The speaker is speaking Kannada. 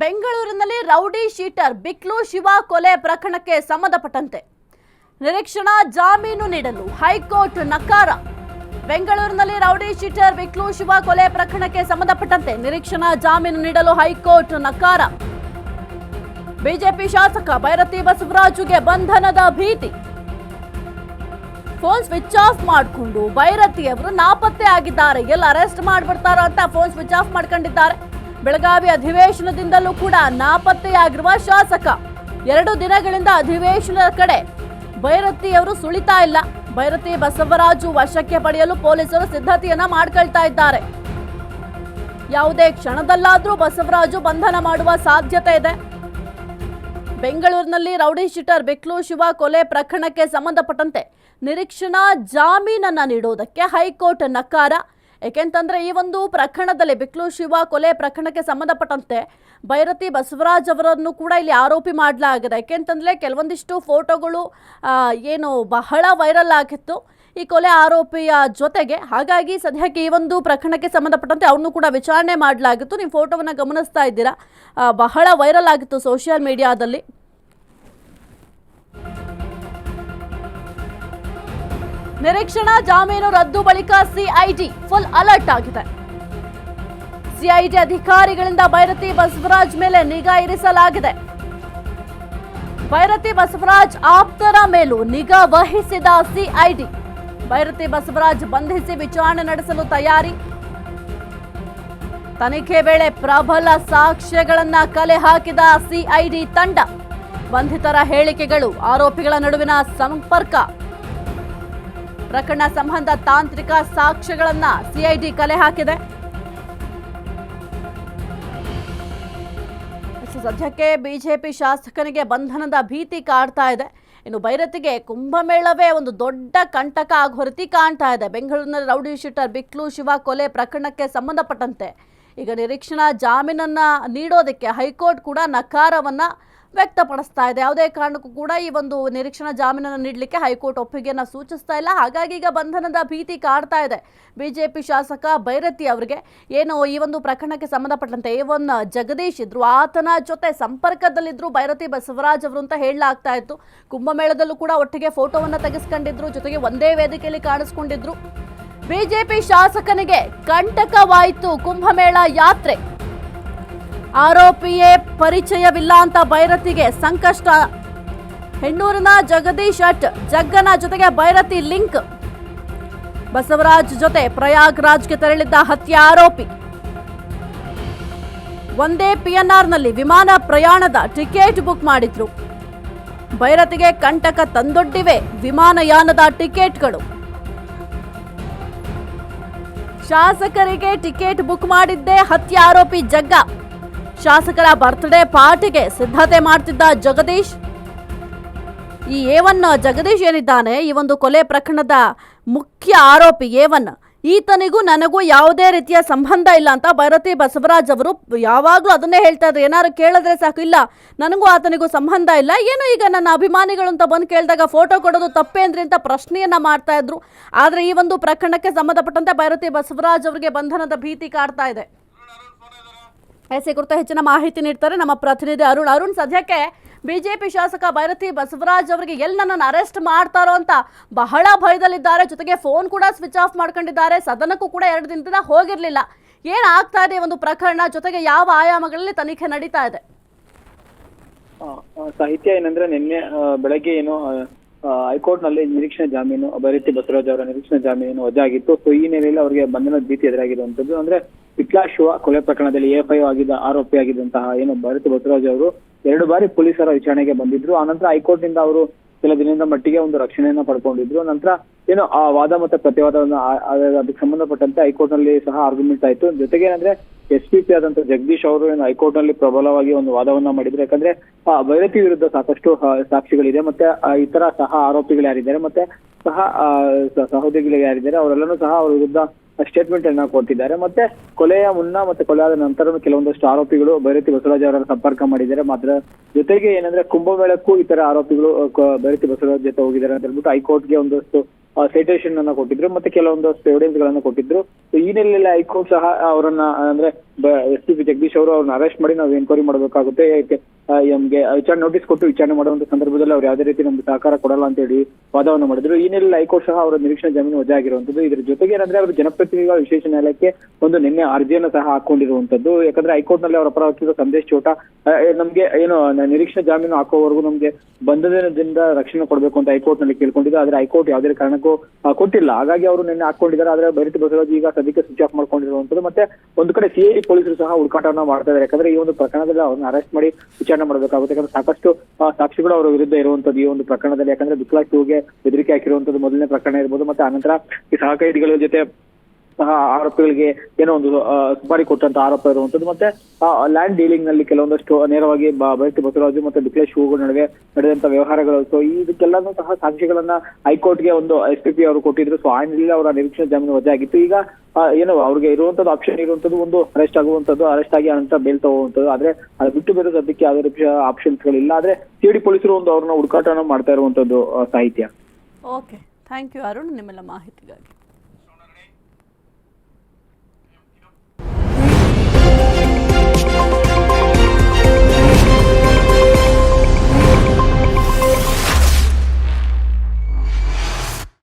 ಬೆಂಗಳೂರಿನಲ್ಲಿ ರೌಡಿ ಶೀಟರ್ ಬಿಕ್ಲು ಶಿವ ಕೊಲೆ ಪ್ರಕರಣಕ್ಕೆ ಸಂಬಂಧಪಟ್ಟಂತೆ ನಿರೀಕ್ಷಣಾ ಜಾಮೀನು ನೀಡಲು ಹೈಕೋರ್ಟ್ ನಕಾರ. ಬೆಂಗಳೂರಿನಲ್ಲಿ ರೌಡಿ ಶೀಟರ್ ಬಿಕ್ಲು ಶಿವ ಕೊಲೆ ಪ್ರಕರಣಕ್ಕೆ ಸಂಬಂಧಪಟ್ಟಂತೆ ನಿರೀಕ್ಷಣಾ ಜಾಮೀನು ನೀಡಲು ಹೈಕೋರ್ಟ್ ನಕಾರ. ಬಿಜೆಪಿ ಶಾಸಕ ಭೈರತಿ ಬಸವರಾಜುಗೆ ಬಂಧನದ ಭೀತಿ. ಫೋನ್ ಸ್ವಿಚ್ ಆಫ್ ಮಾಡಿಕೊಂಡು ಭೈರತಿ ಅವರು ನಾಪತ್ತೆ ಆಗಿದ್ದಾರೆ. ಎಲ್ಲ ಅರೆಸ್ಟ್ ಮಾಡಿಬಿಡ್ತಾರ ಅಂತ ಫೋನ್ ಸ್ವಿಚ್ ಆಫ್ ಮಾಡ್ಕೊಂಡಿದ್ದಾರೆ. ಬೆಳಗಾವಿ ಅಧಿವೇಶನದಿಂದಲೂ ಕೂಡ ನಾಪತ್ತೆಯಾಗಿರುವ ಶಾಸಕ 2 ದಿನಗಳಿಂದ ಅಧಿವೇಶನದ ಕಡೆ ಭೈರತಿ ಅವರು ಸುಳಿತಾ ಇಲ್ಲ. ಭೈರತಿ ಬಸವರಾಜು ವಶಕ್ಕೆ ಪಡೆಯಲು ಪೊಲೀಸರು ಸಿದ್ಧತೆಯನ್ನ ಮಾಡ್ಕೊಳ್ತಾ ಇದ್ದಾರೆ. ಯಾವುದೇ ಕ್ಷಣದಲ್ಲಾದ್ರೂ ಬಸವರಾಜು ಬಂಧನ ಮಾಡುವ ಸಾಧ್ಯತೆ ಇದೆ. ಬೆಂಗಳೂರಿನಲ್ಲಿ ರೌಡಿ ಶೀಟರ್ ಬಿಕ್ಲು ಶಿವ ಕೊಲೆ ಪ್ರಕರಣಕ್ಕೆ ಸಂಬಂಧಪಟ್ಟಂತೆ ನಿರೀಕ್ಷಣಾ ಜಾಮೀನನ್ನ ನೀಡುವುದಕ್ಕೆ ಹೈಕೋರ್ಟ್ ನಕಾರ. ಏಕೆಂತಂದ್ರೆ ಈ ಒಂದು ಪ್ರಕರಣದಲ್ಲಿ ಬಿಕ್ಲು ಶಿವ ಕೊಲೆ ಪ್ರಕರಣಕ್ಕೆ ಸಂಬಂಧಪಟ್ಟಂತೆ ಭೈರತಿ ಬಸವರಾಜ್ ಅವರನ್ನು ಕೂಡ ಇಲ್ಲಿ ಆರೋಪಿ ಮಾಡಲಾಗಿದೆ. ಏಕೆಂತಂದ್ರೆ ಕೆಲವೊಂದಿಷ್ಟು ಫೋಟೋಗಳು ಏನು ಬಹಳ ವೈರಲ್ ಆಗಿತ್ತು ಈ ಕೊಲೆ ಆರೋಪಿಯ ಜೊತೆಗೆ. ಹಾಗಾಗಿ ಸದ್ಯಕ್ಕೆ ಈ ಒಂದು ಪ್ರಕರಣಕ್ಕೆ ಸಂಬಂಧಪಟ್ಟಂತೆ ಅವ್ರನ್ನು ಕೂಡ ವಿಚಾರಣೆ ಮಾಡಲಾಗಿತ್ತು. ನೀವು ಫೋಟೋವನ್ನು ಗಮನಿಸ್ತಾ ಇದ್ದೀರಾ, ಬಹಳ ವೈರಲ್ ಆಗಿತ್ತು ಸೋಷಿಯಲ್ ಮೀಡಿಯಾದಲ್ಲಿ. ನಿರೀಕ್ಷಣಾ ಜಾಮೀನು ರದ್ದು ಬಳಿಕ ಸಿಐಡಿ ಫುಲ್ ಅಲರ್ಟ್ ಆಗಿದೆ. ಸಿಐಡಿ ಅಧಿಕಾರಿಗಳಿಂದ ಭೈರತಿ ಬಸವರಾಜ್ ಮೇಲೆ ನಿಗಾ ಇರಿಸಲಾಗಿದೆ. ಭೈರತಿ ಬಸವರಾಜ್ ಆಪ್ತರ ಮೇಲೂ ನಿಗಾ ವಹಿಸಿದ ಸಿಐಡಿ. ಭೈರತಿ ಬಸವರಾಜ್ ಬಂಧಿಸಿ ವಿಚಾರಣೆ ನಡೆಸಲು ತಯಾರಿ. ತನಿಖೆ ವೇಳೆ ಪ್ರಬಲ ಸಾಕ್ಷ್ಯಗಳನ್ನ ಕಲೆ ಹಾಕಿದ ಸಿಐಡಿ ತಂಡ. ಬಂಧಿತರ ಹೇಳಿಕೆಗಳು, ಆರೋಪಿಗಳ ನಡುವಿನ ಸಂಪರ್ಕ, ಪ್ರಕರಣ ಸಂಬಂಧ ತಾಂತ್ರಿಕ ಸಾಕ್ಷ್ಯಗಳನ್ನ ಸಿಐಡಿ ಕಲೆ ಹಾಕಿದೆ. ಸದ್ಯಕ್ಕೆ ಬಿಜೆಪಿ ಶಾಸಕನಿಗೆ ಬಂಧನದ ಭೀತಿ ಕಾಡ್ತಾ ಇದೆ. ಇನ್ನು ಭೈರತಿಗೆ ಕುಂಭಮೇಳವೇ ಒಂದು ದೊಡ್ಡ ಕಂಟಕ ಆಗಿ ಹೊರತಿ ಕಾಣ್ತಾ ಇದೆ. ಬೆಂಗಳೂರಿನಲ್ಲಿ ರೌಡಿ ಶೀಟರ್ ಬಿಕ್ಲು ಶಿವ ಕೊಲೆ ಪ್ರಕರಣಕ್ಕೆ ಸಂಬಂಧಪಟ್ಟಂತೆ ಈಗ ನಿರೀಕ್ಷಣಾ ಜಾಮೀನನ್ನ ನೀಡೋದಕ್ಕೆ ಹೈಕೋರ್ಟ್ ಕೂಡ ನಕಾರವನ್ನ ವ್ಯಕ್ತಪಡಿಸ್ತಾ ಇದೆ. ಯಾವುದೇ ಕಾರಣಕ್ಕೂ ಕೂಡ ಈ ಒಂದು ನಿರೀಕ್ಷಣಾ ಜಾಮೀನನ್ನು ನೀಡಲಿಕ್ಕೆ ಹೈಕೋರ್ಟ್ ಒಪ್ಪಿಗೆಯನ್ನು ಸೂಚಿಸ್ತಾ ಇಲ್ಲ. ಹಾಗಾಗಿ ಈಗ ಬಂಧನದ ಭೀತಿ ಕಾಡ್ತಾ ಇದೆ ಬಿಜೆಪಿ ಶಾಸಕ ಭೈರತಿ ಅವರಿಗೆ. ಏನು ಈ ಒಂದು ಪ್ರಕರಣಕ್ಕೆ ಸಂಬಂಧಪಟ್ಟಂತೆ A1 ಜಗದೀಶ್ ಇದ್ರು, ಆತನ ಜೊತೆ ಸಂಪರ್ಕದಲ್ಲಿದ್ರು ಭೈರತಿ ಬಸವರಾಜ್ ಅವರು ಅಂತ ಹೇಳಲಾಗ್ತಾ ಇತ್ತು. ಕುಂಭಮೇಳದಲ್ಲೂ ಕೂಡ ಒಟ್ಟಿಗೆ ಫೋಟೋವನ್ನು ತೆಗೆಸ್ಕೊಂಡಿದ್ರು, ಜೊತೆಗೆ ಒಂದೇ ವೇದಿಕೆಯಲ್ಲಿ ಕಾಣಿಸ್ಕೊಂಡಿದ್ರು. ಬಿಜೆಪಿ ಶಾಸಕನಿಗೆ ಕಂಟಕವಾಯಿತು ಕುಂಭಮೇಳ ಯಾತ್ರೆ. ಆರೋಪಿಯೇ ಪರಿಚಯವಿಲ್ಲ ಅಂತ ಭೈರತಿಗೆ ಸಂಕಷ್ಟ. ಹೆಣ್ಣೂರಿನ ಜಗದೀಶ್ ಜಗ್ಗನ ಜೊತೆಗೆ ಭೈರತಿ ಲಿಂಕ್. ಬಸವರಾಜ್ ಜೊತೆ ಪ್ರಯಾಗ್ರಾಜ್ಗೆ ತೆರಳಿದ್ದ ಹತ್ಯೆ ಆರೋಪಿ. ಒಂದೇ PNRನಲ್ಲಿ ವಿಮಾನ ಪ್ರಯಾಣದ ಟಿಕೆಟ್ ಬುಕ್ ಮಾಡಿದ್ರು. ಭೈರತಿಗೆ ಕಂಟಕ ತಂದೊಡ್ಡಿವೆ ವಿಮಾನಯಾನದ ಟಿಕೆಟ್ಗಳು. ಶಾಸಕರಿಗೆ ಟಿಕೆಟ್ ಬುಕ್ ಮಾಡಿದ್ದೇ ಹತ್ಯೆ ಆರೋಪಿ ಜಗ್ಗ. ಶಾಸಕರ ಬರ್ತ್ಡೇ ಪಾರ್ಟಿಗೆ ಸಿದ್ಧತೆ ಮಾಡ್ತಿದ್ದ ಜಗದೀಶ್. ಈ A1 ಜಗದೀಶ್ ಏನಿದ್ದಾನೆ, ಈ ಒಂದು ಕೊಲೆ ಪ್ರಕರಣದ ಮುಖ್ಯ ಆರೋಪಿ A1, ಈತನಿಗೂ ನನಗೂ ಯಾವುದೇ ರೀತಿಯ ಸಂಬಂಧ ಇಲ್ಲ ಅಂತ ಭೈರತಿ ಬಸವರಾಜ್ ಅವರು ಯಾವಾಗಲೂ ಅದನ್ನೇ ಹೇಳ್ತಾ ಇದ್ರು. ಏನಾದ್ರು ಕೇಳಿದ್ರೆ ಸಾಕು, ಇಲ್ಲ ನನಗೂ ಆತನಿಗೂ ಸಂಬಂಧ ಇಲ್ಲ, ಏನು ಈಗ ನನ್ನ ಅಭಿಮಾನಿಗಳು ಅಂತ ಬಂದು ಕೇಳಿದಾಗ ಫೋಟೋ ಕೊಡೋದು ತಪ್ಪೇಂದ್ರಿ ಅಂತ ಪ್ರಶ್ನೆಯನ್ನ ಮಾಡ್ತಾ ಇದ್ರು. ಆದರೆ ಈ ಒಂದು ಪ್ರಕರಣಕ್ಕೆ ಸಂಬಂಧಪಟ್ಟಂತೆ ಭೈರತಿ ಬಸವರಾಜ್ ಅವರಿಗೆ ಬಂಧನದ ಭೀತಿ ಕಾಡ್ತಾ ಇದೆ. ಈ ಕುರಿತು ಹೆಚ್ಚಿನ ಮಾಹಿತಿ ನೀಡ್ತಾರೆ ನಮ್ಮ ಪ್ರತಿನಿಧಿ ಅರುಣ್. ಸದ್ಯಕ್ಕೆ ಬಿಜೆಪಿ ಶಾಸಕ ಭೈರತಿ ಬಸವರಾಜ್ ಅವರಿಗೆ ಎಲ್ಲಿ ನನ್ನನ್ನು ಅರೆಸ್ಟ್ ಮಾಡ್ತಾರೋ ಅಂತ ಬಹಳ ಭಯದಲ್ಲಿದ್ದಾರೆ. ಜೊತೆಗೆ ಫೋನ್ ಕೂಡ ಸ್ವಿಚ್ ಆಫ್ ಮಾಡ್ಕೊಂಡಿದ್ದಾರೆ. ಸದನಕ್ಕೂ ಕೂಡ 2 ದಿನದಿಂದ ಹೋಗಿರಲಿಲ್ಲ. ಏನಾಗ್ತಾ ಇದೆ ಒಂದು ಪ್ರಕರಣ, ಜೊತೆಗೆ ಯಾವ ಆಯಾಮಗಳಲ್ಲಿ ತನಿಖೆ ನಡೀತಾ ಇದೆ? ಸಾಹಿತ್ಯ ಏನಂದ್ರೆ ನಿನ್ನೆ ಬೆಳಗ್ಗೆ ಏನು ಹೈಕೋರ್ಟ್ ನಲ್ಲಿ ನಿರೀಕ್ಷಣಾ ಜಾಮೀನು ಭೈರತಿ ಬಸವರಾಜ್ ಅವರ ನಿರೀಕ್ಷಣಾ ಜಾಮೀನು ವಜಾಗಿತ್ತು. ಸೊ ಈ ನೆಲೆಯಲ್ಲಿ ಅವರಿಗೆ ಬಂಧನದ ಭೀತಿ ಎದುರಾಗಿರುವಂತದ್ದು. ಅಂದ್ರೆ ಬಿಕ್ಲಾ ಶಿವ ಕೊಲೆ ಪ್ರಕರಣದಲ್ಲಿ A5 ಆಗಿದ್ದ ಆರೋಪಿ ಆಗಿದ್ದಂತಹ ಏನು ಭೈರತಿ ಬಸವರಾಜ್ ಅವರು 2 ಬಾರಿ ಪೊಲೀಸರ ವಿಚಾರಣೆಗೆ ಬಂದಿದ್ರು. ಆನಂತರ ಹೈಕೋರ್ಟ್ ನಿಂದ ಅವರು ಕೆಲ ದಿನದ ಮಟ್ಟಿಗೆ ಒಂದು ರಕ್ಷಣೆಯನ್ನ ಪಡ್ಕೊಂಡಿದ್ರು. ನಂತರ ಏನು ಆ ವಾದ ಮತ್ತೆ ಪ್ರತಿವಾದವನ್ನು ಅದಕ್ಕೆ ಸಂಬಂಧಪಟ್ಟಂತೆ ಹೈಕೋರ್ಟ್ ನಲ್ಲಿ ಸಹ ಆರ್ಗ್ಯುಮೆಂಟ್ ಆಯ್ತು. ಜೊತೆಗೆ ಏನಂದ್ರೆ SPP ಆದಂತ ಜಗದೀಶ್ ಅವರು ಏನು ಹೈಕೋರ್ಟ್ ನಲ್ಲಿ ಪ್ರಬಲವಾಗಿ ಒಂದು ವಾದವನ್ನ ಮಾಡಿದ್ರು. ಯಾಕಂದ್ರೆ ಭೈರತಿ ವಿರುದ್ಧ ಸಾಕಷ್ಟು ಸಾಕ್ಷಿಗಳಿದೆ, ಮತ್ತೆ ಇತರ ಸಹ ಆರೋಪಿಗಳು ಯಾರಿದ್ದಾರೆ, ಮತ್ತೆ ಸಹ ಸಹೋದ್ಯೋಗಿಗಳು ಯಾರಿದ್ದಾರೆ ಅವರೆಲ್ಲರೂ ಸಹ ಅವರ ವಿರುದ್ಧ ಸ್ಟೇಟ್ಮೆಂಟ್ ಅನ್ನ ಕೊಟ್ಟಿದ್ದಾರೆ. ಮತ್ತೆ ಕೊಲೆಯ ಮುನ್ನ ಮತ್ತೆ ಕೊಲೆಯಾದ ನಂತರ ಕೆಲವೊಂದಷ್ಟು ಆರೋಪಿಗಳು ಭೈರತಿ ಬಸವರಾಜ್ ಅವರನ್ನು ಸಂಪರ್ಕ ಮಾಡಿದ್ದಾರೆ. ಮಾತ್ರ ಜೊತೆಗೆ ಏನಂದ್ರೆ ಕುಂಭಮೇಳಕ್ಕೂ ಇತರ ಆರೋಪಿಗಳು ಭೈರತಿ ಬಸವರಾಜ್ ಜೊತೆ ಹೋಗಿದ್ದಾರೆ ಅಂತ ಹೇಳ್ಬಿಟ್ಟು ಹೈಕೋರ್ಟ್ಗೆ ಒಂದಷ್ಟು ಸೈಟೇಷನ್ ಅನ್ನ ಕೊಟ್ಟಿದ್ರು, ಮತ್ತೆ ಕೆಲವೊಂದಷ್ಟು ಎವಿಡೆನ್ಸ್ ಗಳನ್ನ ಕೊಟ್ಟಿದ್ರು. ಈ ನೆಲೆಯಲ್ಲಿ ಹೈಕೋರ್ಟ್ ಸಹ ಅವರನ್ನ ಅಂದ್ರೆ SP ಜಗದೀಶ್ ಅವರು ಅವ್ರನ್ನ ಅರೆಸ್ಟ್ ಮಾಡಿ ನಾವು ಎನ್ಕ್ವೈರಿ ಮಾಡಬೇಕಾಗುತ್ತೆ. ನಮ್ಗೆ ವಿಚಾರಣೆ ನೋಟಿಸ್ ಕೊಟ್ಟು ವಿಚಾರಣೆ ಮಾಡುವಂತ ಸಂದರ್ಭದಲ್ಲಿ ಅವ್ರು ಯಾವುದೇ ರೀತಿ ನಮ್ಗೆ ಸಹಕಾರ ಕೊಡಲ್ಲ ಅಂತ ಹೇಳಿ ವಾದವನ್ನು ಮಾಡಿದ್ರು. ಈ ನಿಟ್ಟಿನಲ್ಲಿ ಹೈಕೋರ್ಟ್ ಸಹ ಅವರ ನಿರೀಕ್ಷಣಾ ಜಾಮೀನು ವಜಾ ಆಗಿರುವಂತದ್ದು. ಇದ್ರ ಜೊತೆಗೆ ಏನಂದ್ರೆ ಅವರು ಜನಪ್ರತಿನಿಧಿಗಳ ವಿಶೇಷ ನ್ಯಾಯಾಲಯಕ್ಕೆ ಒಂದು ನಿನ್ನೆ ಅರ್ಜಿಯನ್ನು ಸಹ ಹಾಕೊಂಡಿರುವಂತದ್ದು. ಯಾಕಂದ್ರೆ ಹೈಕೋರ್ಟ್ ನಲ್ಲಿ ಅವರ ಪರ ವಕೀಲ ಸಂದೇಶ್ ಚೋಟ ನಮ್ಗೆ ಏನು ನಿರೀಕ್ಷಣಾ ಜಾಮೀನು ಹಾಕೋವರೆಗೂ ನಮ್ಗೆ ಬಂಧನದಿಂದ ರಕ್ಷಣೆ ಕೊಡಬೇಕು ಅಂತ ಹೈಕೋರ್ಟ್ ನಲ್ಲಿ ಕೇಳ್ಕೊಂಡಿದ್ದು. ಆದ್ರೆ ಹೈಕೋರ್ಟ್ ಯಾವುದೇ ಕಾರಣಕ್ಕೂ ಕೊಟ್ಟಿಲ್ಲ. ಹಾಗಾಗಿ ಅವರು ನಿನ್ನೆ ಹಾಕೊಂಡಿದ್ದಾರೆ. ಆದ್ರೆ ಬೈರತಿ ಬಸವರಾಜ್ ಈಗ ಸದ್ಯಕ್ಕೆ ಸ್ವಿಚ್ ಆಫ್ ಮಾಡ್ಕೊಂಡಿರುವಂತದ್ದು. ಮತ್ತೆ ಒಂದು ಕಡೆ CID ಪೊಲೀಸರು ಸಹ ಹುಡುಕಾಟವನ್ನ ಮಾಡ್ತಾ ಇದ್ದಾರೆ. ಯಾಕಂದ್ರೆ ಈ ಒಂದು ಪ್ರಕರಣದಲ್ಲಿ ಅವ್ರನ್ನ ಅರೆಸ್ಟ್ ಮಾಡಿ ವಿಚಾರಣೆ ಮಾಡಬೇಕಾಗುತ್ತೆ. ಯಾಕಂದ್ರೆ ಸಾಕಷ್ಟು ಸಾಕ್ಷಿಗಳು ಅವರ ವಿರುದ್ಧ ಇರುವಂತದ್ದು ಈ ಒಂದು ಪ್ರಕರಣದಲ್ಲಿ. ಯಾಕಂದ್ರೆ ಬಿಕ್ಲಾ ಶಿವ್ಗೆ ಬೆದರಿಕೆ ಹಾಕಿರುವಂತದ್ದು ಮೊದಲನೇ ಪ್ರಕರಣ ಇರ್ಬೋದು. ಮತ್ತೆ ಆನಂತರ ಈ ಸಹಕೈದಿಗಳ ಜೊತೆ ಸಹ ಆರೋಪಿಗಳಿಗೆ ಏನೋ ಒಂದು ಸುಪಾರಿ ಕೊಟ್ಟಂತ ಆರೋಪ ಇರುವಂತದ್ದು. ಮತ್ತೆ ಲ್ಯಾಂಡ್ ಡೀಲಿಂಗ್ ನಲ್ಲಿ ಕೆಲವೊಂದಷ್ಟು ನೇರವಾಗಿ ಬೈರತಿ ಬಸವರಾಜು ಮತ್ತೆ ಬಿಕ್ಲೇಶ್ ಶಿವಗಳ ನಡುವೆ ನಡೆದಂತ ವ್ಯವಹಾರಗಳು. ಸೊ ಇದಕ್ಕೆಲ್ಲಾನು ಸಹ ಸಾಕ್ಷಿಗಳನ್ನ ಹೈಕೋರ್ಟ್ಗೆ ಒಂದು SPP ಅವರು ಕೊಟ್ಟಿದ್ರು. ಸೊ ಆ ನಿಟ್ಟಿನಲ್ಲಿ ಅವರ ನಿರೀಕ್ಷಣಾ ಜಾಮೀನು ವಜಾ ಆಗಿತ್ತು. ಈಗ ಏನು ಅವ್ರಿಗೆ ಇರುವಂತದ್ದು ಆಪ್ಷನ್ ಇರುವಂತದ್ದು ಒಂದು ಅರೆಸ್ಟ್ ಆಗುವಂತದ್ದು, ಅರೆಸ್ಟ್ ಆಗಿ ಅನಂತರ ಬೇಲ್ ತಗೋವಂತದ್ದು. ಆದ್ರೆ ಅದು ಬಿಟ್ಟು ಬೇರೆ ಸದ್ಯಕ್ಕೆ ಯಾವುದೇ ರೀತಿಯ ಆಪ್ಷನ್ಸ್ ಗಳಿಲ್ಲ. ಆದ್ರೆ CID ಪೊಲೀಸರು ಒಂದು ಅವ್ರನ್ನ ಹುಡುಕಾಟನ ಮಾಡ್ತಾ ಇರುವಂತದ್ದು ಸಾಹಿತ್ಯ. ಓಕೆ, ಥ್ಯಾಂಕ್ ಯು ಅರುಣ್ ನಿಮ್ಮೆಲ್ಲ ಮಾಹಿತಿಗಾಗಿ.